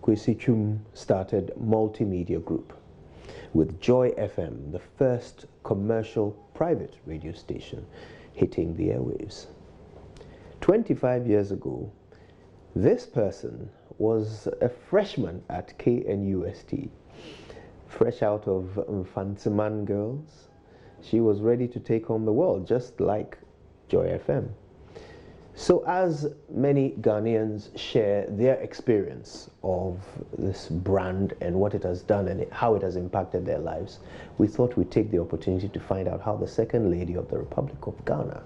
Kwesi Chum started Multimedia Group with Joy FM, the first commercial private radio station hitting the airwaves. 25 years ago, this person was a freshman at KNUST, fresh out of Mfantsiman Girls. She was ready to take on the world, just like Joy FM. So as many Ghanaians share their experience of this brand and what it has done and how it has impacted their lives, we thought we'd take the opportunity to find out how the Second Lady of the Republic of Ghana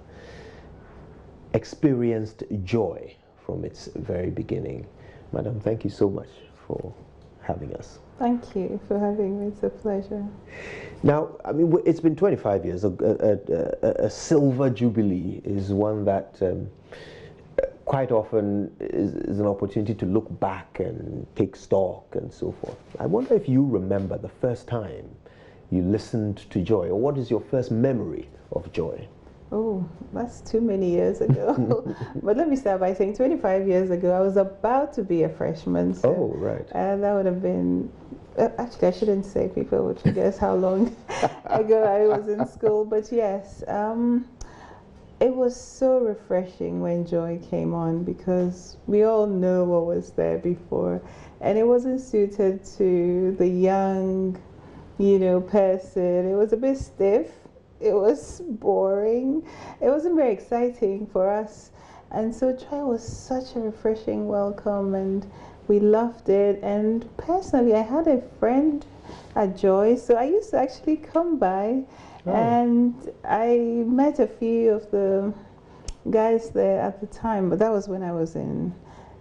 experienced joy from its very beginning. Madam, thank you so much for having us. Thank you for having me. It's a pleasure. Now, I mean, it's been 25 years. A silver jubilee is one that quite often is an opportunity to look back and take stock and so forth. I wonder if you remember the first time you listened to Joy, or what is your first memory of Joy? Oh, that's too many years ago. But let me start by saying 25 years ago, I was about to be a freshman. So, oh, right. And that would have been, actually, I shouldn't say, people would guess how long ago I was in school. But yes, it was so refreshing when Joy came on, because we all know what was there before. And it wasn't suited to the young, person. It was a bit stiff. It was boring. It wasn't very exciting for us. And so Joy was such a refreshing welcome, and we loved it. And personally, I had a friend at Joy, so I used to actually come by, and I met a few of the guys there at the time, but that was when I was in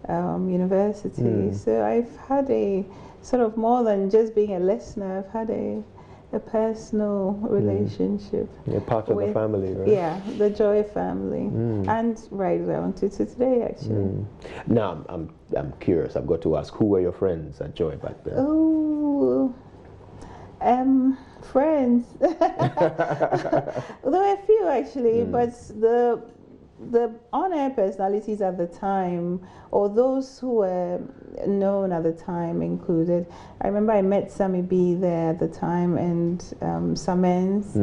university. So I've had a sort of, more than just being a listener, I've had a personal relationship. You're part of the family, right? Yeah, the Joy family, and right on to today, actually. Now, I'm curious. I've got to ask, who were your friends at Joy back then? Oh, friends. There were a few actually, but the on-air personalities at the time, or those who were known at the time, included, I remember I met Sammy B there at the time, and Samens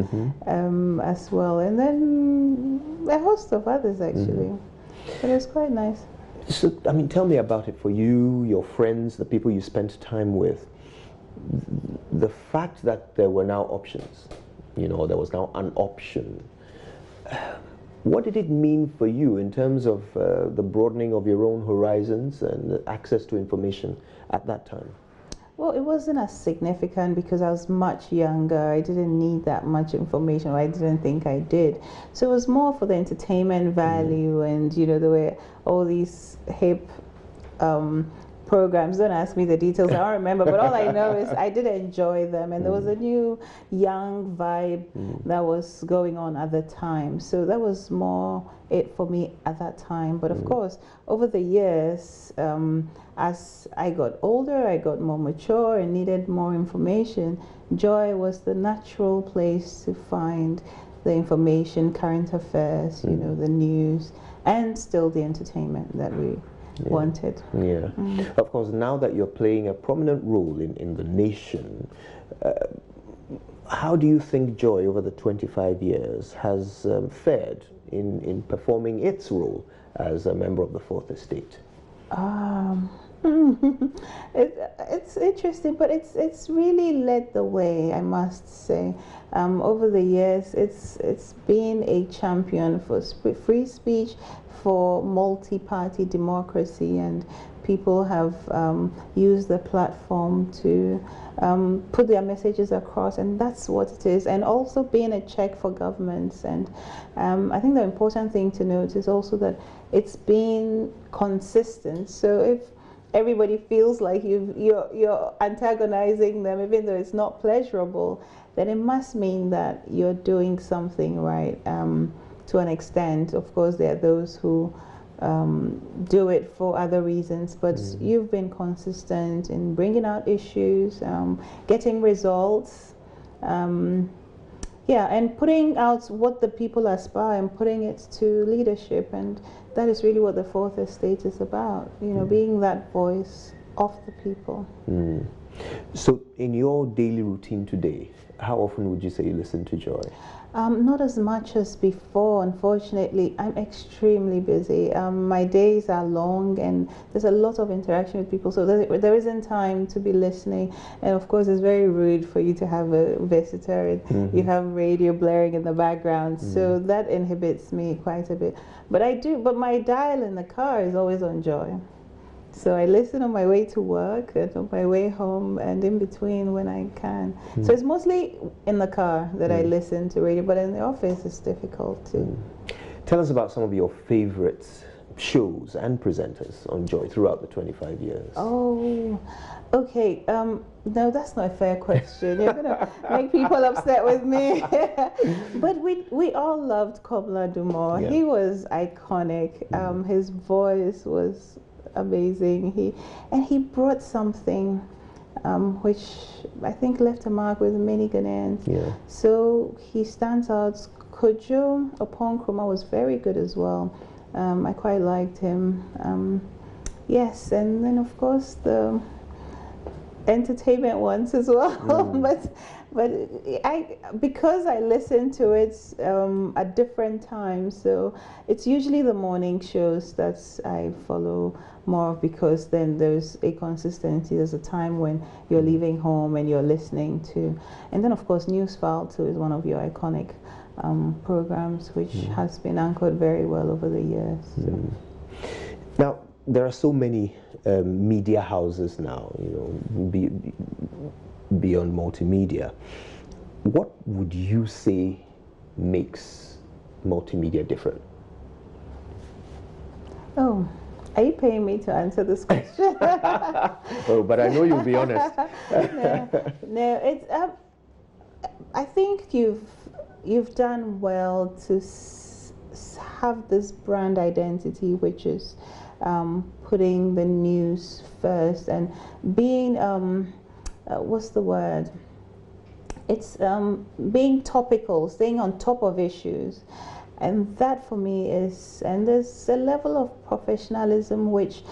as well, and then a host of others actually. But it was quite nice. So, I mean, tell me about it for you, your friends, the people you spent time with. The fact that there were now options, there was now an option. What did it mean for you in terms of the broadening of your own horizons and access to information at that time? Well, it wasn't as significant because I was much younger. I didn't need that much information, or I didn't think I did. So it was more for the entertainment value, and there were all these hip programs. Don't ask me the details, I don't remember, but all I know is I did enjoy them, and there was a new young vibe that was going on at the time. So that was more it for me at that time. But of course, over the years, as I got older, I got more mature and needed more information. Joy was the natural place to find the information, current affairs, the news, and still the entertainment that we wanted. Yeah. Of course, now that you're playing a prominent role in the nation, how do you think Joy over the 25 years has fared in performing its role as a member of the Fourth Estate? It's interesting, but it's really led the way, I must say. Over the years, it's been a champion for free speech, for multi-party democracy, and people have used the platform to put their messages across, and that's what it is. And also being a check for governments. And I think the important thing to note is also that it's been consistent. So if everybody feels like you're antagonizing them, even though it's not pleasurable, then it must mean that you're doing something right. To an extent, of course, there are those who do it for other reasons, but you've been consistent in bringing out issues, getting results, and putting out what the people aspire and putting it to leadership. And that is really what the Fourth Estate is about, being that voice of the people. So in your daily routine today, how often would you say you listen to Joy? Not as much as before, unfortunately. I'm extremely busy. My days are long and there's a lot of interaction with people, so there isn't time to be listening. And of course, it's very rude for you to have a visitor and you have radio blaring in the background, so that inhibits me quite a bit. But my dial in the car is always on Joy. So I listen on my way to work and on my way home and in between when I can. So it's mostly in the car that I listen to radio, but in the office it's difficult too. Tell us about some of your favorite shows and presenters on Joy throughout the 25 years. Oh, okay. No, that's not a fair question. You're going to make people upset with me. But we all loved Kobla Dumor. Yeah. He was iconic. His voice was amazing. He brought something which I think left a mark with many Ghanaians. Yeah. So he stands out. Kojo Oponkroma was very good as well. I quite liked him. Yes, and then of course the entertainment ones as well. but because I listen to it at different times, so it's usually the morning shows that I follow more of, because then there's a consistency. There's a time when you're leaving home and you're listening to, and then of course Newsfile too is one of your iconic programs, which has been anchored very well over the years. So. Now, there are so many media houses now, beyond multimedia. What would you say makes multimedia different? Oh, are you paying me to answer this question? Oh, but I know you'll be honest. No, it's. I think you've done well to have this brand identity, which is putting the news first and being what's the word? It's being topical, staying on top of issues. And that for me is, and there's a level of professionalism which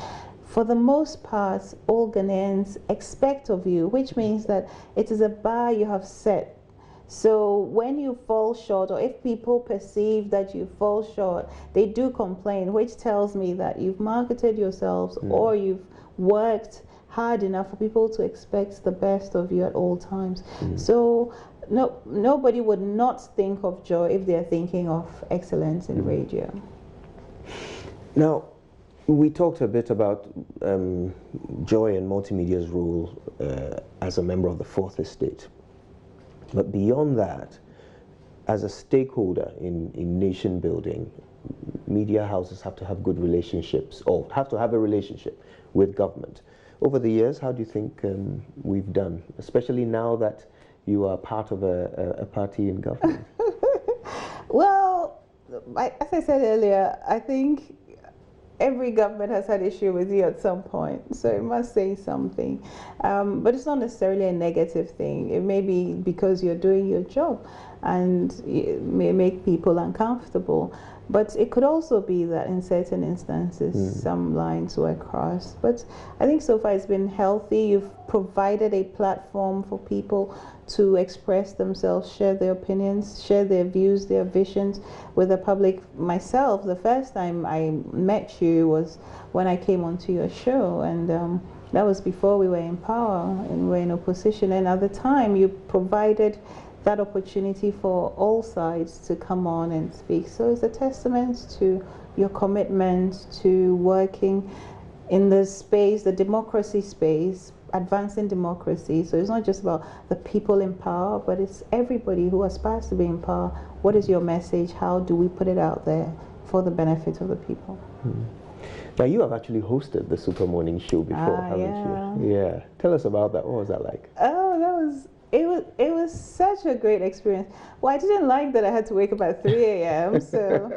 for the most part all Ghanaians expect of you, which means that it is a bar you have set. So when you fall short, or if people perceive that you fall short, they do complain, which tells me that you've marketed yourselves or you've worked hard enough for people to expect the best of you at all times. So nobody would not think of Joy if they're thinking of excellence in radio. Now, we talked a bit about Joy and Multimedia's role as a member of the Fourth Estate. But beyond that, as a stakeholder in nation building, media houses have to have good relationships, or have to have a relationship with government. Over the years, how do you think we've done, especially now that you are part of a party in government? Well, as I said earlier, I think every government has had issue with you at some point, so it must say something. But it's not necessarily a negative thing. It may be because you're doing your job and it may make people uncomfortable. But it could also be that in certain instances some lines were crossed. But I think so far it's been healthy. You've provided a platform for people to express themselves, share their opinions, share their views, their visions with the public. Myself, the first time I met you was when I came onto your show, and that was before we were in power and we were in opposition. And at the time you provided that opportunity for all sides to come on and speak. So it's a testament to your commitment to working in the space, the democracy space, advancing democracy. So it's not just about the people in power, but it's everybody who aspires to be in power. What is your message? How do we put it out there for the benefit of the people? Now, you have actually hosted the Super Morning Show before, haven't you? Yeah. Tell us about that. What was that like? Oh, it was such a great experience. Well, I didn't like that I had to wake up at 3 a.m. So,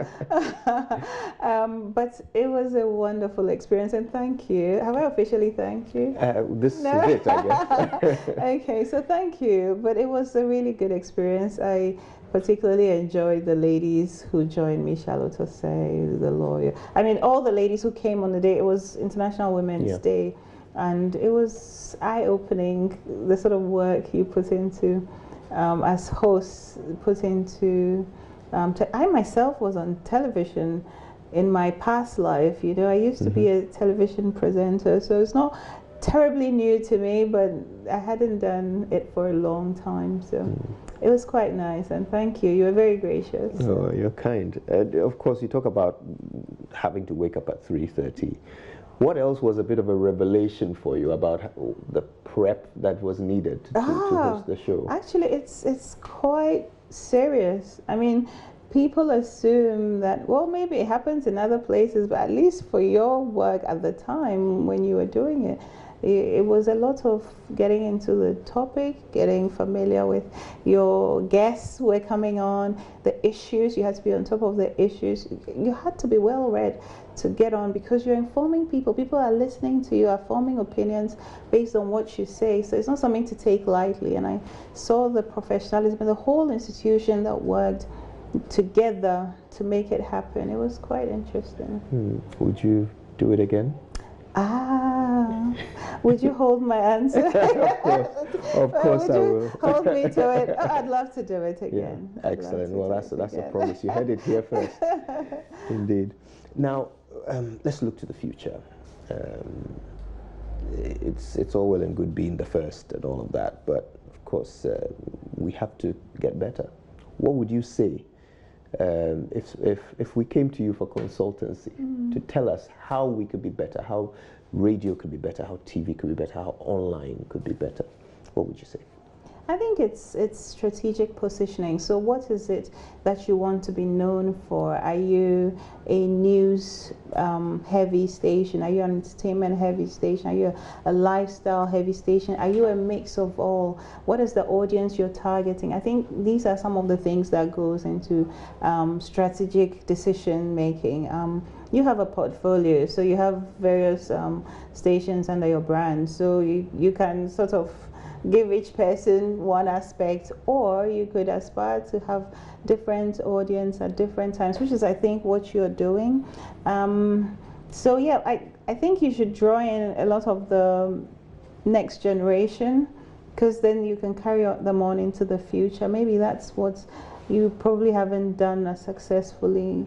but it was a wonderful experience, and thank you. Have I officially thanked you? This is it, I guess. Okay, so thank you. But it was a really good experience. I particularly enjoyed the ladies who joined me, Charlotte Osei, the lawyer. I mean, all the ladies who came on the day. It was International Women's Day. and it was eye-opening, the sort of work you put into as hosts, put into I myself was on television in my past life. You know, I used to be a television presenter, so it's not terribly new to me, but I hadn't done it for a long time, so it was quite nice. And thank you, you were very gracious. Oh, you're kind. Of course, you talk about having to wake up at 3:30. What else was a bit of a revelation for you about the prep that was needed to host the show? Actually, it's quite serious. I mean, people assume that, well, maybe it happens in other places, but at least for your work at the time when you were doing it, it was a lot of getting into the topic, getting familiar with your guests who were coming on, the issues. You had to be on top of the issues. You had to be well read to get on, because you're informing people. People are listening to you, are forming opinions based on what you say. So it's not something to take lightly. And I saw the professionalism and the whole institution that worked together to make it happen. It was quite interesting. Would you do it again? Would you hold my answer? Of course I will. Hold me to it. Oh, I'd love to do it again. Yeah, excellent. Well, that's a promise. You heard it here first. Indeed. Now, let's look to the future. It's all well and good being the first and all of that, but of course we have to get better. What would you say if we came to you for consultancy to tell us how we could be better, how radio could be better, how TV could be better, how online could be better? What would you say? I think it's strategic positioning. So what is it that you want to be known for? Are you a news heavy station? Are you an entertainment heavy station? Are you a lifestyle heavy station? Are you a mix of all? What is the audience you're targeting? I think these are some of the things that goes into strategic decision making. You have a portfolio, so you have various stations under your brand, so you can sort of give each person one aspect, or you could aspire to have different audience at different times, which is, I think, what you're doing. So yeah, I think you should draw in a lot of the next generation, because then you can carry them on into the future. Maybe that's what you probably haven't done as successfully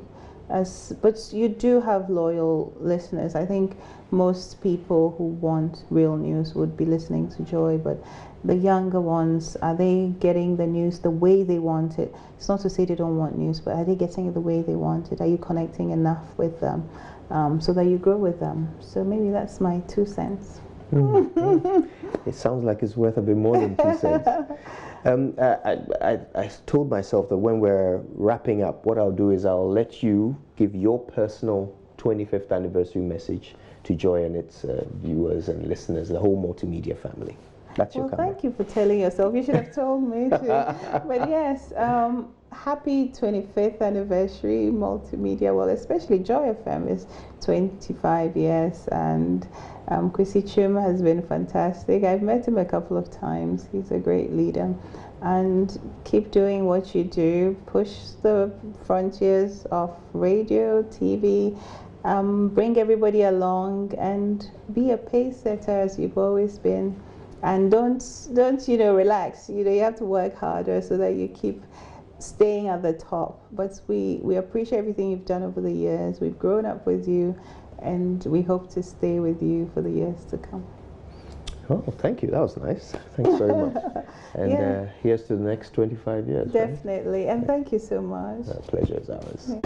as, but you do have loyal listeners. I think most people who want real news would be listening to Joy, but the younger ones, are they getting the news the way they want it? It's not to say they don't want news, but are they getting it the way they want it? Are you connecting enough with them so that you grow with them? So maybe that's my 2 cents. It sounds like it's worth a bit more than 2 cents. I told myself that when we're wrapping up, what I'll do is I'll let you give your personal 25th anniversary message to Joy and its viewers and listeners, the whole multimedia family. That's your comment. Thank you for telling yourself. You should have told me too. But yes, happy 25th anniversary Multimedia. Well, especially Joy FM is 25 years, and Kwesi Chuma has been fantastic. I've met him a couple of times. He's a great leader. And keep doing what you do. Push the frontiers of radio, TV. Bring everybody along and be a pace setter as you've always been. And don't relax. You have to work harder so that you keep staying at the top. But we appreciate everything you've done over the years. We've grown up with you, and we hope to stay with you for the years to come. Oh, thank you. That was nice. Thanks very much. And here's to the next 25 years. Definitely. Right? And thank you so much. The pleasure is ours. Yeah.